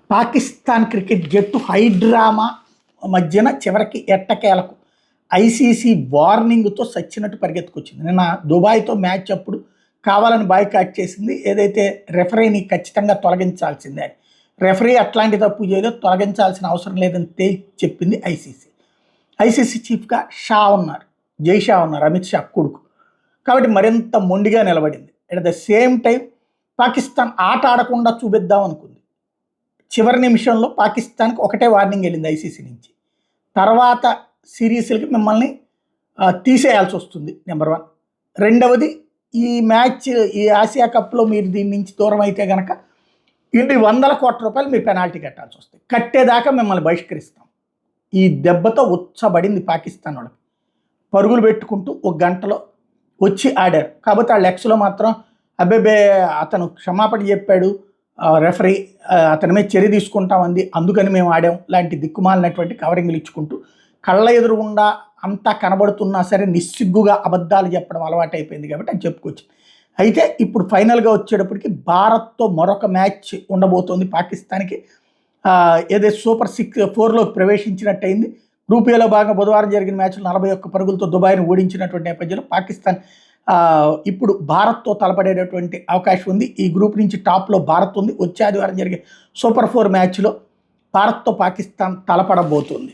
Pakistan cricket జట్టు high drama మధ్యన చివరికి ఎట్టకేలకు ఐసీసీ వార్నింగ్తో సచ్చినట్టు పరిగెత్తుకొచ్చింది. నిన్న దుబాయ్తో మ్యాచ్ అప్పుడు కావాలని బాయ్కాట్ చేసింది. ఏదైతే రెఫరీని ఖచ్చితంగా తొలగించాల్సిందే అని, రెఫరీ అట్లాంటి తప్పు చేయలేదు, తొలగించాల్సిన అవసరం లేదని తేల్చి చెప్పింది ఐసీసీ. ఐసీసీ చీఫ్గా షా ఉన్నారు, జై షా ఉన్నారు, అమిత్ షా కొడుకు. కాబట్టి మరింత మొండిగా నిలబడింది. At the same time Pakistan ఆట ఆడకుండా చూపిద్దాం అనుకుంది. చివరి నిమిషంలో పాకిస్తాన్కి ఒకటే వార్నింగ్ వెళ్ళింది ఐసీసీ నుంచి, తర్వాత సిరీస్లకి మిమ్మల్ని తీసేయాల్సి వస్తుంది నెంబర్ 1. రెండవది, ఈ మ్యాచ్ ఈ ఆసియా కప్లో మీరు దీని నుంచి దూరం అయితే కనుక ఇన్ని వందల కోట్ల రూపాయలు మీరు పెనాల్టీ కట్టాల్సి వస్తుంది, కట్టేదాకా మిమ్మల్ని బహిష్కరిస్తాం. ఈ దెబ్బతో ఉచ్చబడింది పాకిస్తాన్ వాళ్ళకి. పరుగులు పెట్టుకుంటూ ఒక గంటలో వచ్చి ఆడారు. కాబట్టి ఆ లెక్స్లో మాత్రం అబ్బేబే అతను క్షమాపణ చెప్పాడు రెఫరీ, అతని మీద చర్య తీసుకుంటామంది, అందుకని మేము ఆడాం లాంటి దిక్కుమాలినటువంటి కవరింగ్లు ఇచ్చుకుంటూ కళ్ళ ఎదురుగుండా అంతా కనబడుతున్నా సరే నిస్సిగ్గుగా అబద్ధాలు చెప్పడం అలవాటు అయిపోయింది. కాబట్టి అది చెప్పుకోవచ్చు. అయితే ఇప్పుడు ఫైనల్గా వచ్చేటప్పటికి భారత్తో మరొక మ్యాచ్ ఉండబోతోంది పాకిస్తాన్కి. ఏదైతే సూపర్ 4లోకి ప్రవేశించినట్టయింది. గ్రూప్ ఏలో భాగంగా బుధవారం జరిగిన మ్యాచ్లో 41 పరుగులతో దుబాయ్ను ఓడించినటువంటి నేపథ్యంలో పాకిస్తాన్ ఇప్పుడు భారత్తో తలపడేటటువంటి అవకాశం ఉంది. ఈ గ్రూప్ నుంచి టాప్లో భారత్ ఉంది. వచ్చే ఆదివారం జరిగే సూపర్ 4 మ్యాచ్లో భారత్తో పాకిస్తాన్ తలపడబోతుంది.